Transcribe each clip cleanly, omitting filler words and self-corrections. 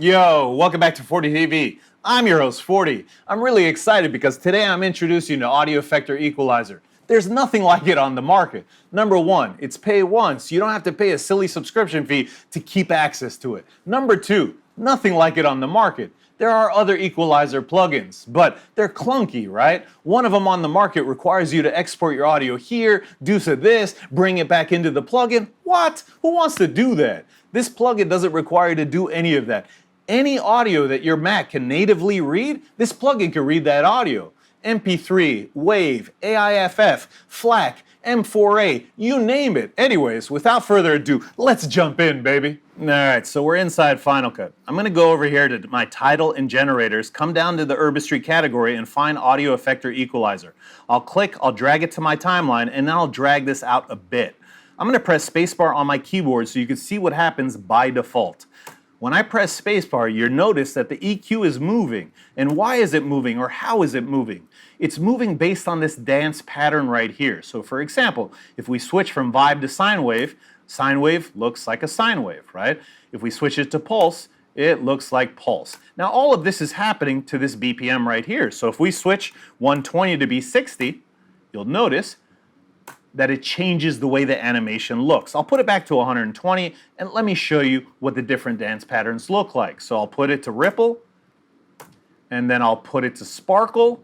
Yo, welcome back to 40 TV. I'm your host, 40. I'm really excited because today I'm introducing you to Audio Effector Equalizer. There's nothing like it on the market. Number one, it's pay once. You don't have to pay a silly subscription fee to keep access to it. Number two, nothing like it on the market. There are other equalizer plugins, but they're clunky, right? One of them on the market requires you to export your audio here, do this, bring it back into the plugin. What? Who wants to do that? This plugin doesn't require you to do any of that. Any audio that your Mac can natively read, this plugin can read that audio. MP3, WAV, AIFF, FLAC, M4A, you name it. Anyways, without further ado, let's jump in, baby. Alright, so we're inside Final Cut. I'm going to go over here to my title and generators, come down to the Herbistry category and find Audio Effector Equalizer. I'll click, I'll drag it to my timeline, and then I'll drag this out a bit. I'm going to press spacebar on my keyboard so you can see what happens by default. When I press spacebar, you'll notice that the EQ is moving. And why is it moving, or how is it moving? It's moving based on this dance pattern right here. So for example, if we switch from vibe to sine wave looks like a sine wave, right? If we switch it to pulse, it looks like pulse. Now all of this is happening to this BPM right here. So if we switch 120 to be 60, you'll notice that it changes the way the animation looks. I'll put it back to 120 and let me show you what the different dance patterns look like. So I'll put it to ripple, and then I'll put it to sparkle,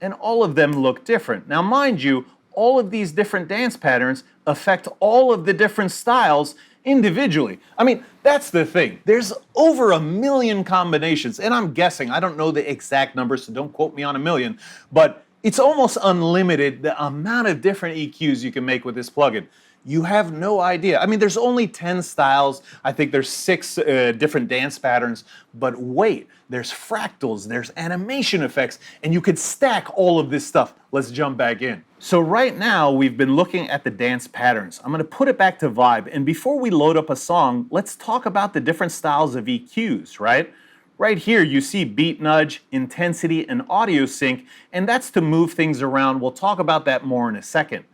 and all of them look different. Now mind you, all of these different dance patterns affect all of the different styles individually. I mean, that's the thing. There's over 1 million combinations, and I'm guessing, I don't know the exact numbers, so don't quote me on 1 million, but it's almost unlimited the amount of different EQs you can make with this plugin. You have no idea. I mean, there's only 10 styles. I think there's 6 different dance patterns. But wait, there's fractals, there's animation effects, and you could stack all of this stuff. Let's jump back in. So right now, we've been looking at the dance patterns. I'm gonna put it back to vibe. And before we load up a song, let's talk about the different styles of EQs, right? Right here you see beat nudge, intensity, and audio sync, and that's to move things around. We'll talk about that more in a second.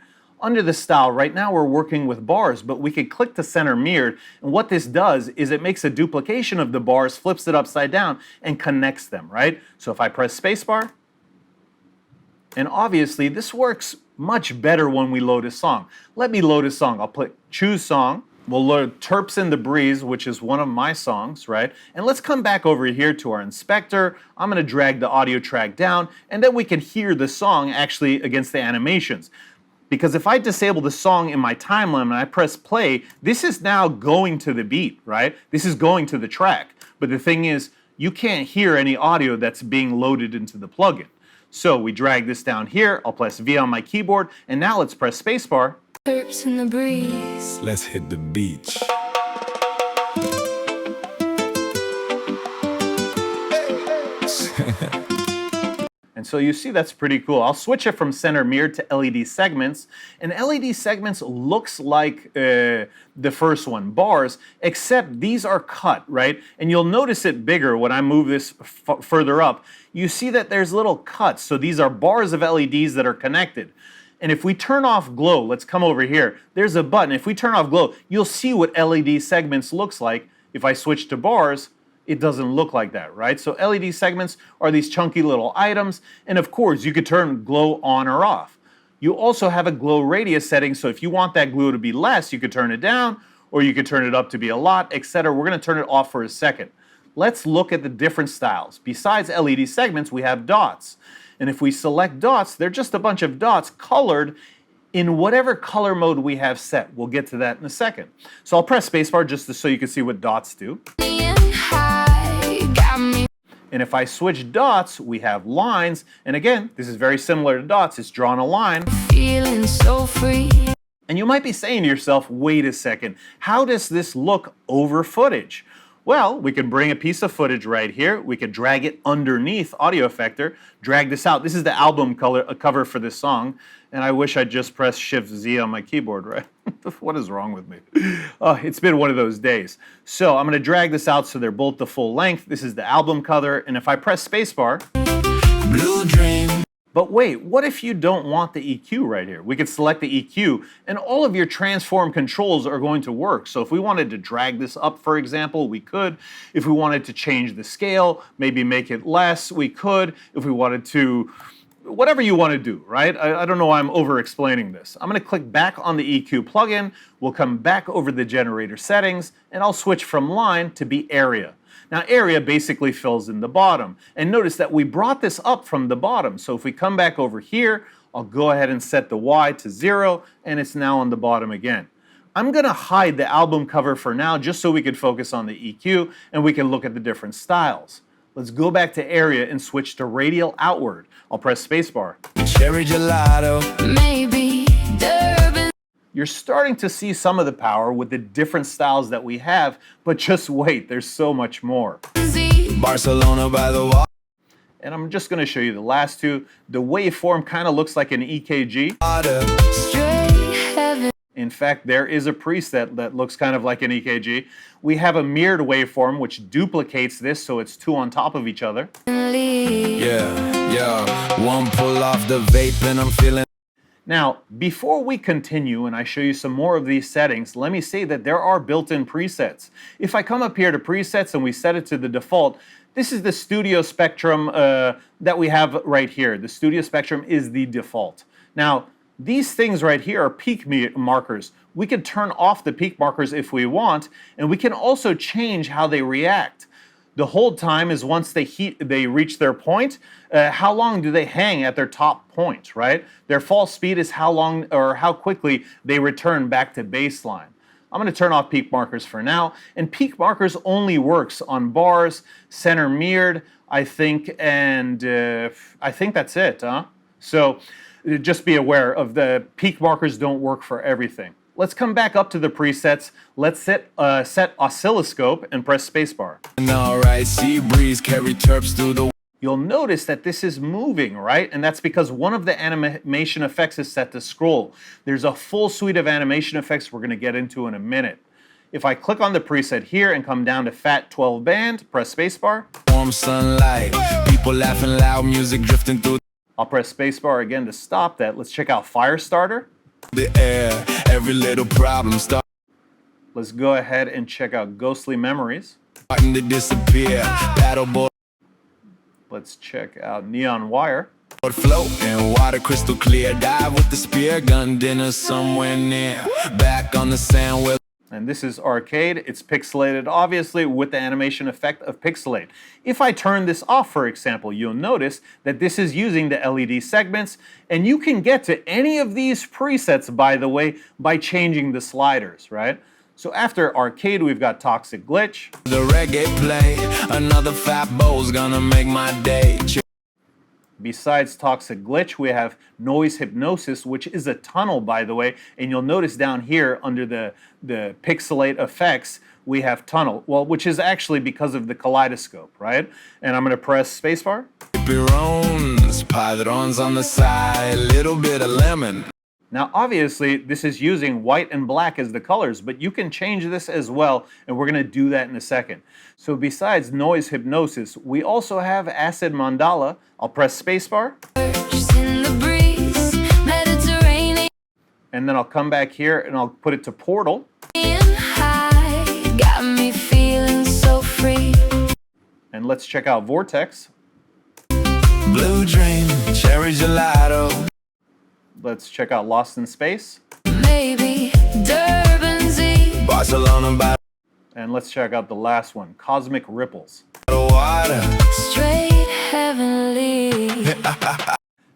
Under the style, right now we're working with bars, but we could click to center mirrored, and what this does is it makes a duplication of the bars, flips it upside down, and connects them, right? So if I press spacebar, and obviously this works much better when we load a song. Let me load a song. I'll put choose song. We'll load Terps in the Breeze, which is one of my songs, right? And let's come back over here to our inspector. I'm gonna drag the audio track down, and then we can hear the song actually against the animations. Because if I disable the song in my timeline and I press play, this is now going to the beat, right? This is going to the track. But the thing is, you can't hear any audio that's being loaded into the plugin. So we drag this down here, I'll press V on my keyboard, and now let's press spacebar. Terps in the breeze. Let's hit the beach. And so you see that's pretty cool. I'll switch it from center mirror to LED segments. And LED segments looks like the first one, bars, except these are cut, right? And you'll notice it bigger when I move this further up. You see that there's little cuts. So these are bars of LEDs that are connected. And if we turn off glow, let's come over here. There's a button. If we turn off glow, you'll see what LED segments looks like. If I switch to bars, it doesn't look like that, right? So LED segments are these chunky little items. And of course, you could turn glow on or off. You also have a glow radius setting. So if you want that glow to be less, you could turn it down, or you could turn it up to be a lot, etc. We're gonna turn it off for a second. Let's look at the different styles. Besides LED segments, we have dots. And if we select dots, they're just a bunch of dots colored in whatever color mode we have set. We'll get to that in a second. So I'll press spacebar just so you can see what dots do. And if I switch dots, we have lines. And again, this is very similar to dots. It's drawn a line. Feeling so free. And you might be saying to yourself, wait a second, how does this look over footage? Well, we can bring a piece of footage right here. We could drag it underneath Audio Effector, drag this out. This is the album cover for this song. And I wish I'd just pressed Shift-Z on my keyboard, right? What is wrong with me? It's been one of those days. So I'm gonna drag this out so they're both the full length. This is the album cover. And if I press spacebar, Blue Dream. But wait, what if you don't want the EQ right here? We could select the EQ and all of your transform controls are going to work. So if we wanted to drag this up, for example, we could. If we wanted to change the scale, maybe make it less, we could. If we wanted to, whatever you want to do, right? I don't know why I'm over explaining this. I'm going to click back on the EQ plugin. We'll come back over the generator settings and I'll switch from line to be area. Now area basically fills in the bottom. And notice that we brought this up from the bottom. So if we come back over here, I'll go ahead and set the Y to 0 and it's now on the bottom again. I'm going to hide the album cover for now just so we can focus on the EQ and we can look at the different styles. Let's go back to area and switch to radial outward. I'll press spacebar. Cherry gelato. Maybe Durban. You're starting to see some of the power with the different styles that we have, but just wait, there's so much more. Barcelona by the wall. And I'm just going to show you the last two. The waveform kind of looks like an EKG. Straight heaven. In fact, there is a preset that looks kind of like an EKG. We have a mirrored waveform which duplicates this so it's two on top of each other. Yeah. One pull off the vape and I'm feeling. Now, before we continue and I show you some more of these settings, let me say that there are built-in presets. If I come up here to presets and we set it to the default, this is the studio spectrum that we have right here. The studio spectrum is the default. Now, these things right here are peak markers. We can turn off the peak markers if we want, and we can also change how they react. The hold time is once they reach their point. How long do they hang at their top point, right? Their fall speed is how long or how quickly they return back to baseline. I'm going to turn off peak markers for now, and peak markers only works on bars, center mirrored, I think, and I think that's it, huh? So just be aware of the peak markers don't work for everything. Let's come back up to the presets. Let's set oscilloscope and press spacebar. Alright, sea breeze carry terps through the. You'll notice that this is moving, right? And that's because one of the animation effects is set to scroll. There's a full suite of animation effects we're going to get into in a minute. If I click on the preset here and come down to Fat 12 band, press spacebar. Warm sunlight, people laughing loud, music drifting through I'll press spacebar again to stop that. Let's check out Firestarter. the air. Every little problem starting Let's go ahead and check out Ghostly Memories. to disappear. Paddleboard Let's check out Neon Wire. floating, water crystal clear. Dive with the spear gun, dinner somewhere near. Back on the sand with. And this is Arcade. It's pixelated, obviously, with the animation effect of pixelate. If I turn this off, for example, you'll notice that this is using the LED segments, and you can get to any of these presets, by the way, by changing the sliders, right? So after Arcade, we've got Toxic Glitch. The reggae play, another fat bowl's gonna make my day. Besides Toxic Glitch, we have Noise Hypnosis, which is a tunnel, by the way, and you'll notice down here under the pixelate effects, we have tunnel, well, which is actually because of the kaleidoscope, right? And I'm going to press spacebar. Pepperones, padrons on the side, little bit of lemon. Now, obviously, this is using white and black as the colors, but you can change this as well, and we're going to do that in a second. So besides Noise Hypnosis, we also have Acid Mandala. I'll press spacebar. Just in the breeze, Mediterranean And then I'll come back here and I'll put it to Portal. high, got me feeling so free. And let's check out Vortex. Blue dream, cherry gelato. Let's check out Lost in Space. Maybe Durban Z. Barcelona by And let's check out the last one, Cosmic Ripples. the water. Straight heavenly.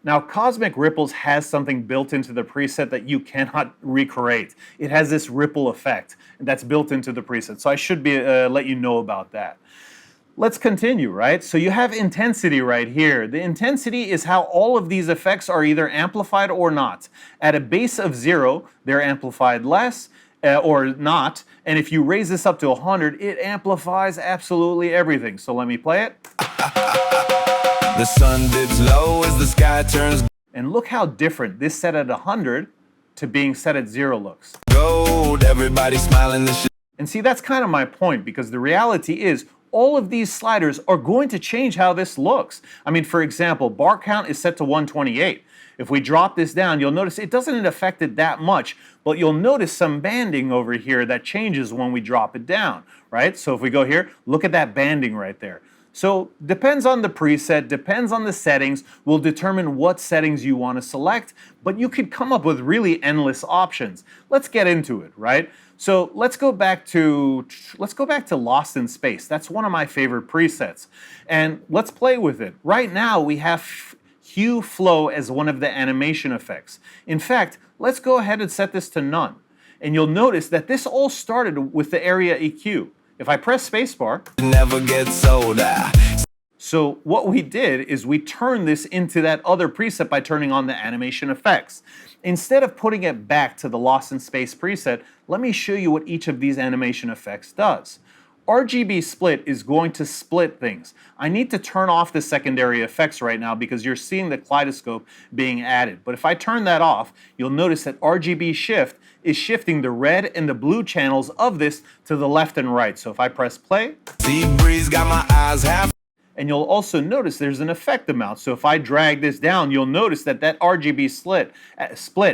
Now, Cosmic Ripples has something built into the preset that you cannot recreate. It has this ripple effect that's built into the preset, so I should let you know about that. Let's continue, right? So you have intensity right here. The intensity is how all of these effects are either amplified or not. At a base of 0, they're amplified less or not. And if you raise this up to 100, it amplifies absolutely everything. So let me play it. The sun dips low as the sky turns And look how different this set at 100 to being set at 0 looks. gold. Everybody smiling this shit. And see, that's kind of my point, because the reality is all of these sliders are going to change how this looks. I mean, for example, bar count is set to 128. If we drop this down, you'll notice it doesn't affect it that much, but you'll notice some banding over here that changes when we drop it down, right? So if we go here, look at that banding right there. So depends on the preset, depends on the settings, will determine what settings you want to select, but you could come up with really endless options. Let's get into it, right? So let's go back to Lost in Space. That's one of my favorite presets. And let's play with it. Right now we have hue flow as one of the animation effects. In fact, let's go ahead and set this to none. And you'll notice that this all started with the area EQ. If I press spacebar, Never gets older. so what we did is we turned this into that other preset by turning on the animation effects. Instead of putting it back to the Lost in Space preset, let me show you what each of these animation effects does. RGB split is going to split things. I need to turn off the secondary effects right now because you're seeing the kaleidoscope being added. But if I turn that off, you'll notice that RGB shift is shifting the red and the blue channels of this to the left and right. So if I press play, Sea breeze got my eyes half. and you'll also notice there's an effect amount. So if I drag this down, you'll notice that that RGB split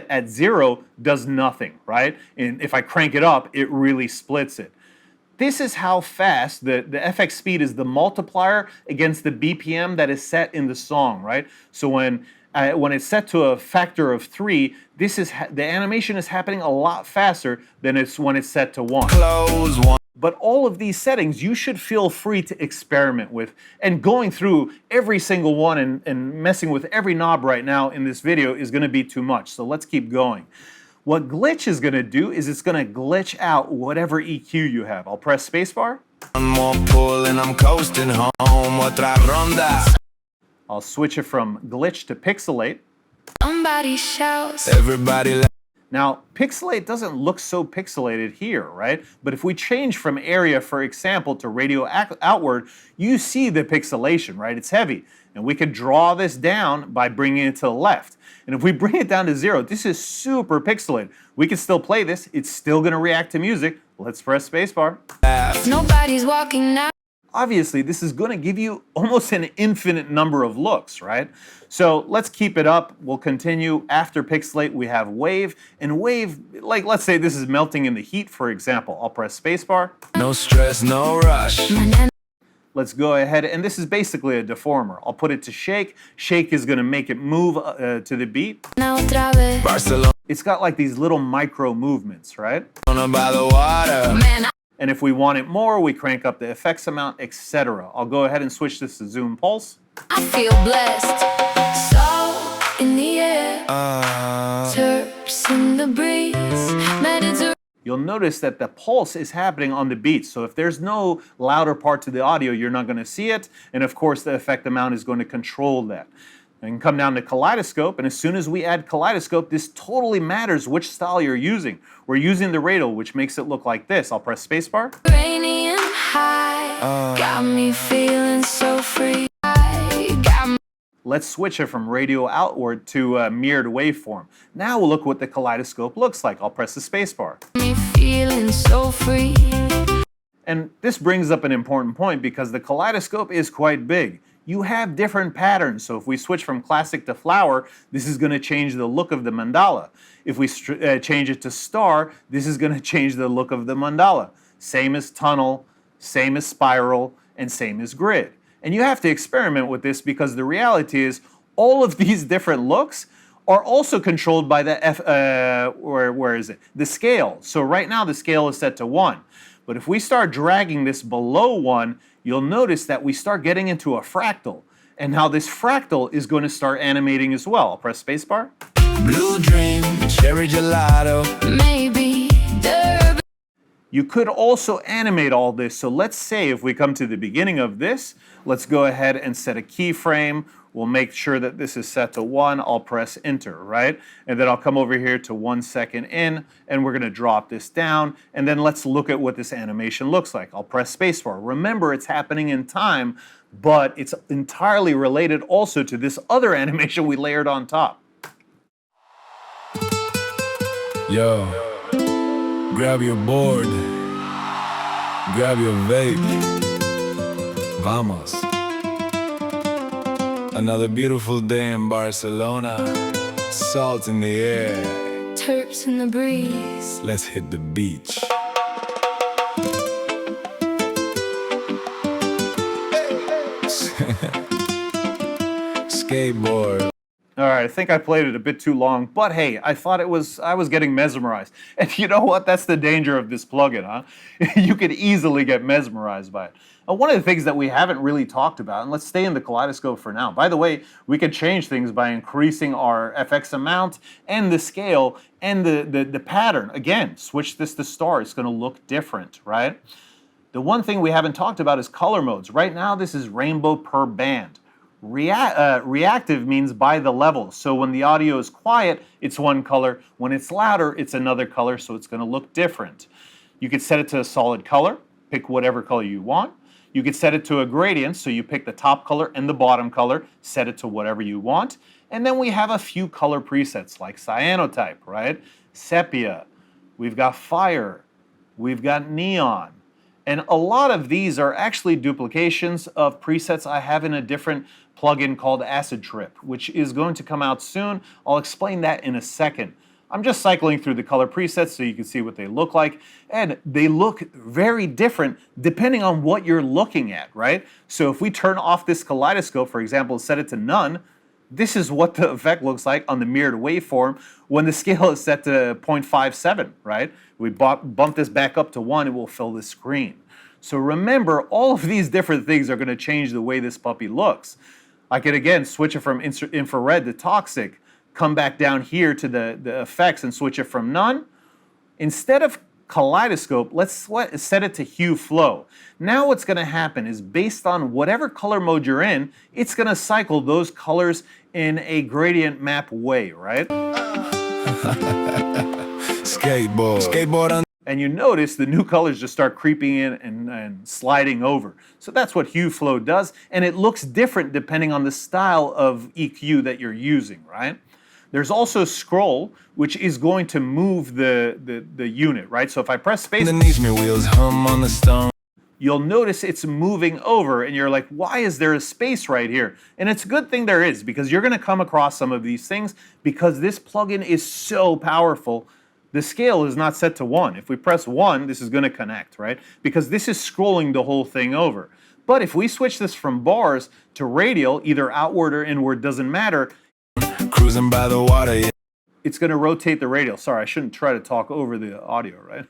at 0 does nothing, right? And if I crank it up, it really splits it. This is how fast the FX speed is the multiplier against the BPM that is set in the song, right? So when it's set to a factor of 3, the animation is happening a lot faster than when it's set to 1. Close one. But all of these settings you should feel free to experiment with, and going through every single one and messing with every knob right now in this video is going to be too much. So let's keep going. What glitch is going to do is it's going to glitch out whatever EQ you have. I'll press spacebar. One more pull and I'm coasting home. Otra ronda. I'll switch it from glitch to pixelate. Somebody shouts. Everybody Now, pixelate doesn't look so pixelated here, right? But if we change from area, for example, to radio outward, you see the pixelation, right? It's heavy. And we could draw this down by bringing it to the left. And if we bring it down to 0, this is super pixelated. We can still play this. It's still going to react to music. Let's press spacebar. Nobody's walking now. Obviously, this is going to give you almost an infinite number of looks, right? So let's keep it up. We'll continue. After pixelate, we have wave. And wave, like let's say this is melting in the heat, for example. I'll press spacebar. no stress, no rush. Let's go ahead, and this is basically a deformer. I'll put it to shake. Shake is going to make it move to the beat. Now otra vez. Barcelona It's got like these little micro movements, right? by the water. Man, And if we want it more, we crank up the effects amount, etc. I'll go ahead and switch this to zoom pulse. I feel blessed. Salt in the air. Terps in the breeze. Mediterranean. You'll notice that the pulse is happening on the beat. So if there's no louder part to the audio, you're not going to see it. And of course, the effect amount is going to control that. And come down to Kaleidoscope, and as soon as we add Kaleidoscope, this totally matters which style you're using. We're using the radial, which makes it look like this. I'll press spacebar. Rainy and high. Got me feeling so free. Got me. Let's switch it from radial outward to a mirrored waveform. Now we'll look what the Kaleidoscope looks like. I'll press the spacebar. Me feeling so free. And this brings up an important point because the Kaleidoscope is quite big. You have different patterns, so if we switch from classic to flower, this is going to change the look of the mandala. If we change it to star, this is going to change the look of the mandala. Same as tunnel, same as spiral, and same as grid. And you have to experiment with this because the reality is all of these different looks are also controlled by the the scale. So right now the scale is set to 1. But if we start dragging this below 1, you'll notice that we start getting into a fractal. And now this fractal is going to start animating as well. I'll press spacebar. Blue dream, cherry gelato. Maybe Durban. You could also animate all this. So let's say if we come to the beginning of this, let's go ahead and set a keyframe. We'll make sure that this is set to 1. I'll press enter, right? And then I'll come over here to 1 second in, and we're going to drop this down. And then let's look at what this animation looks like. I'll press spacebar. Remember, it's happening in time, but it's entirely related also to this other animation we layered on top. Yo, grab your board, grab your vape, Vamos. Another beautiful day in Barcelona. Salt in the air. Terps in the breeze. Let's hit the beach. Skateboard. All right, I think I played it a bit too long, but hey, I thought I was getting mesmerized. And you know what? That's the danger of this plugin, huh? You could easily get mesmerized by it. One of the things that we haven't really talked about, and let's stay in the kaleidoscope for now. By the way, we could change things by increasing our FX amount and the scale and the pattern. Again, switch this to star. It's going to look different, right? The one thing we haven't talked about is color modes. Right now, this is rainbow per band. Reactive means by the level. So when the audio is quiet, it's one color. When it's louder, it's another color, so it's going to look different. You could set it to a solid color. Pick whatever color you want. You could set it to a gradient, so you pick the top color and the bottom color, set it to whatever you want. And then we have a few color presets like cyanotype, right? Sepia. We've got fire. We've got neon. And a lot of these are actually duplications of presets I have in a different plugin called Acid Trip, which is going to come out soon. I'll explain that in a second. I'm just cycling through the color presets so you can see what they look like. And they look very different depending on what you're looking at, right? So if we turn off this kaleidoscope, for example, set it to none, this is what the effect looks like on the mirrored waveform when the scale is set to 0.57, right? We bump this back up to 1, it will fill the screen. So remember, all of these different things are going to change the way this puppy looks. I could, again, switch it from infrared to toxic, come back down here to the effects and switch it from none. Instead of kaleidoscope, let's set it to hue flow. Now what's going to happen is based on whatever color mode you're in, it's going to cycle those colors in a gradient map way, right? Skateboard on. And you notice the new colors just start creeping in and sliding over. So that's what hue flow does, and it looks different depending on the style of EQ that you're using, right? There's also scroll, which is going to move the unit, right? So if I press space, Underneath me wheels hum on the stone. You'll notice it's moving over, and you're like, why is there a space right here? And it's a good thing there is, because you're going to come across some of these things because this plugin is so powerful. The scale is not set to 1. If we press 1, this is going to connect, right? Because this is scrolling the whole thing over. But if we switch this from bars to radial, either outward or inward, doesn't matter. Cruising by the water, yeah. It's going to rotate the radial. Sorry, I shouldn't try to talk over the audio, right?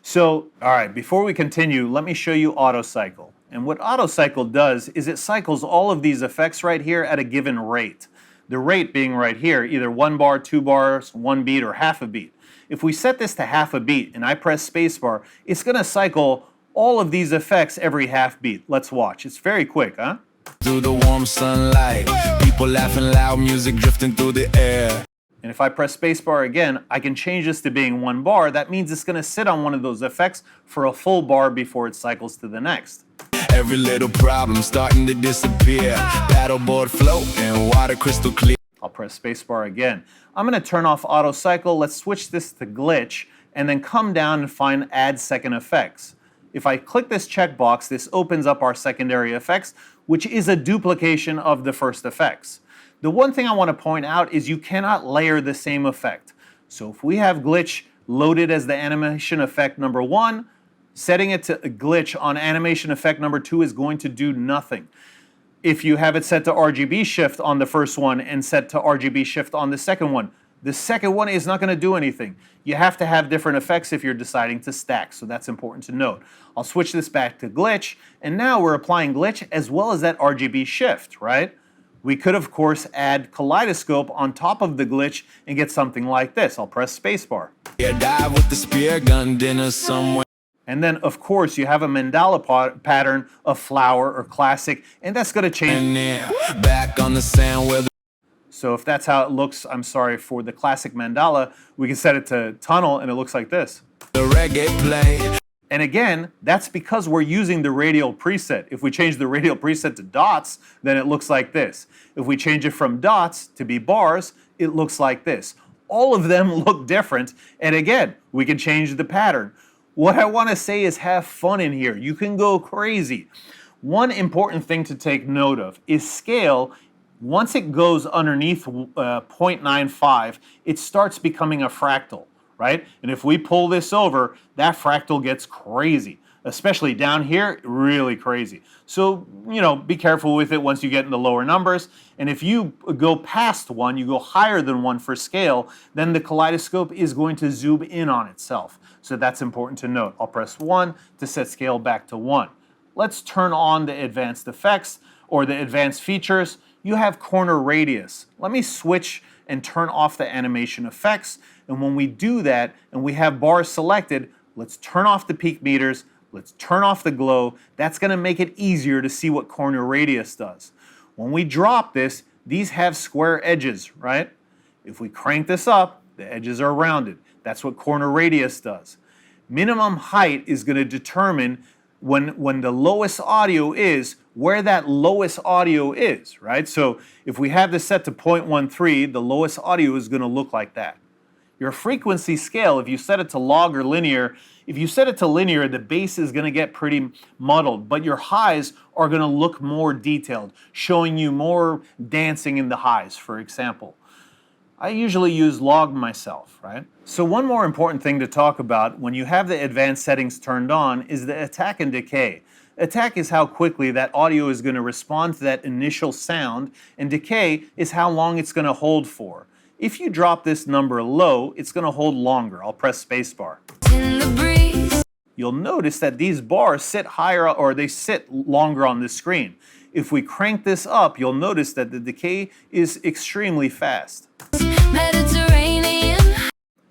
So, all right, before we continue, let me show you auto cycle. And what auto cycle does is it cycles all of these effects right here at a given rate. The rate being right here, either 1 bar, 2 bars, 1 beat, or half a beat. If we set this to half a beat and I press spacebar, it's going to cycle all of these effects every half beat. Let's watch. It's very quick, huh? Through the warm sunlight, people laughing loud, music drifting through the air. And if I press spacebar again, I can change this to being 1 bar. That means it's going to sit on one of those effects for a full bar before it cycles to the next. Every little problem starting to disappear. Paddleboard floating, water crystal clear. I'll press spacebar again. I'm going to turn off auto cycle. Let's switch this to glitch and then come down and find add second effects. If I click this checkbox, this opens up our secondary effects, which is a duplication of the first effects. The one thing I want to point out is you cannot layer the same effect. So if we have glitch loaded as the animation effect number 1, setting it to a glitch on animation effect number 2 is going to do nothing. If you have it set to RGB shift on the first one and set to RGB shift on the second one is not going to do anything. You have to have different effects if you're deciding to stack, so that's important to note. I'll switch this back to glitch, and now we're applying glitch as well as that RGB shift, right? We could, of course, add kaleidoscope on top of the glitch and get something like this. I'll press spacebar. Yeah, dive with the spear gun dinner somewhere. And then, of course, you have a mandala pattern of flower or classic, and that's going to change. Back on the sand where the So if that's how it looks, I'm sorry, for the classic mandala, we can set it to tunnel, and it looks like this. reggae play. And again, that's because we're using the radial preset. If we change the radial preset to dots, then it looks like this. If we change it from dots to be bars, it looks like this. All of them look different, and again, we can change the pattern. What I want to say is have fun in here. You can go crazy. One important thing to take note of is scale. Once it goes underneath 0.95, it starts becoming a fractal, right? And if we pull this over, that fractal gets crazy, especially down here, really crazy. So, be careful with it once you get in the lower numbers. And if you go past 1, you go higher than 1 for scale, then the kaleidoscope is going to zoom in on itself. So that's important to note. I'll press 1 to set scale back to 1. Let's turn on the advanced effects or the advanced features. You have corner radius. Let me switch and turn off the animation effects. And when we do that and we have bars selected, let's turn off the peak meters. Let's turn off the glow. That's going to make it easier to see what corner radius does. When we drop this, these have square edges, right? If we crank this up, the edges are rounded. That's what corner radius does. Minimum height is going to determine when the lowest audio is, where that lowest audio is, right? So if we have this set to 0.13, the lowest audio is going to look like that. Your frequency scale, if you set it to log or linear, if you set it to linear, the bass is going to get pretty muddled, but your highs are going to look more detailed, showing you more dancing in the highs, for example. I usually use log myself, right? So one more important thing to talk about when you have the advanced settings turned on is the attack and decay. Attack is how quickly that audio is going to respond to that initial sound, and decay is how long it's going to hold for. If you drop this number low, it's going to hold longer. I'll press spacebar. You'll notice that these bars sit higher, or they sit longer on the screen. If we crank this up, you'll notice that the decay is extremely fast.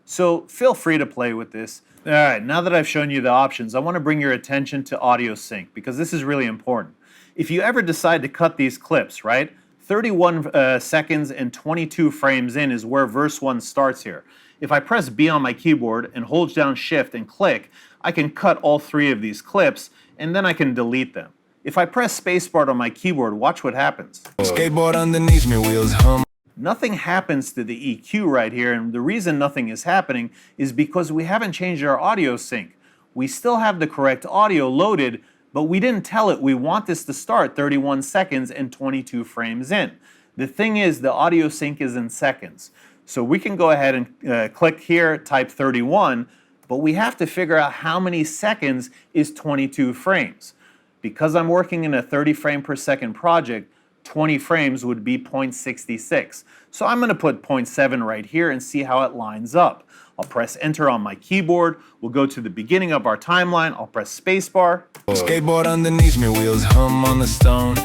So feel free to play with this. All right, now that I've shown you the options, I want to bring your attention to audio sync because this is really important. If you ever decide to cut these clips, right? 31 seconds and 22 frames in is where verse 1 starts here. If I press B on my keyboard and hold down Shift and click, I can cut all 3 of these clips and then I can delete them. If I press spacebar on my keyboard, watch what happens. Skateboard underneath me, wheels hum. Nothing happens to the EQ right here, and the reason nothing is happening is because we haven't changed our audio sync. We still have the correct audio loaded, but we didn't tell it we want this to start 31 seconds and 22 frames in. The thing is, the audio sync is in seconds. So we can go ahead and click here, type 31, but we have to figure out how many seconds is 22 frames. Because I'm working in a 30 frame per second project, 20 frames would be 0.66. So I'm going to put 0.7 right here and see how it lines up. I'll press enter on my keyboard. We'll go to the beginning of our timeline. I'll press spacebar. Skateboard underneath me, wheels hum on the stone.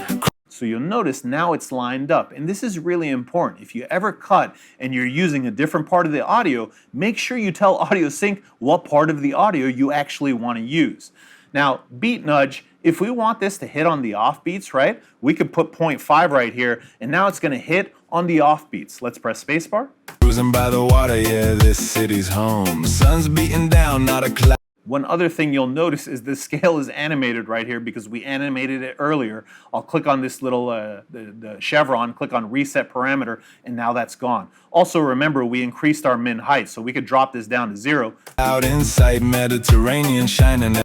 So you'll notice now it's lined up, and this is really important. If you ever cut and you're using a different part of the audio, make sure you tell Audio Sync what part of the audio you actually want to use. Now, beat nudge, if we want this to hit on the off beats, right, we could put 0.5 right here, and now it's going to hit on the off beats. Let's press spacebar. Cruising by the water, yeah, this city's home. Sun's beating down, not a cloud. One other thing you'll notice is the scale is animated right here because we animated it earlier. I'll click on this little the chevron, click on reset parameter, and now that's gone. Also remember, we increased our min height, so we could drop this down to 0. Out inside Mediterranean shining.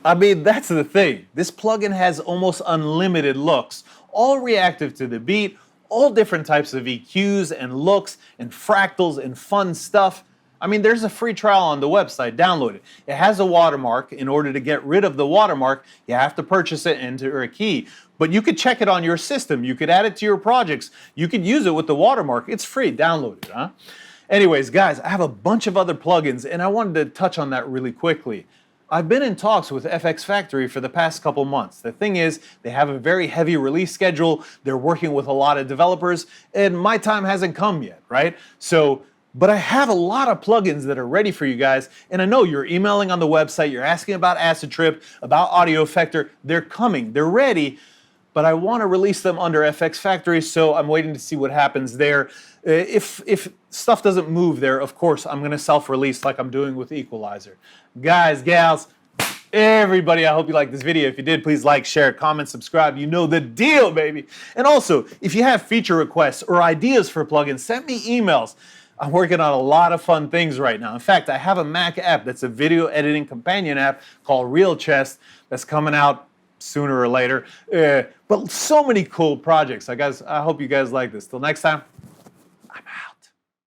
I mean, that's the thing. This plugin has almost unlimited looks, all reactive to the beat, all different types of EQs and looks and fractals and fun stuff. I mean, there's a free trial on the website. Download it. It has a watermark. In order to get rid of the watermark, you have to purchase it and enter a key. But you could check it on your system. You could add it to your projects. You could use it with the watermark. It's free. Download it, huh? Anyways, guys, I have a bunch of other plugins, and I wanted to touch on that really quickly. I've been in talks with FX Factory for the past couple months. The thing is, they have a very heavy release schedule. They're working with a lot of developers, and my time hasn't come yet, right? But I have a lot of plugins that are ready for you guys, and I know you're emailing on the website, you're asking about Acid Trip, about Audio Effector. They're coming, they're ready, but I want to release them under FX Factory, so I'm waiting to see what happens there. If stuff doesn't move there, of course, I'm going to self-release like I'm doing with Equalizer. Guys, gals, everybody, I hope you liked this video. If you did, please like, share, comment, subscribe. You know the deal, baby. And also, if you have feature requests or ideas for plugins, send me emails. I'm working on a lot of fun things right now. In fact, I have a Mac app that's a video editing companion app called Real Chest that's coming out sooner or later. But so many cool projects. I hope you guys like this. Till next time, I'm out.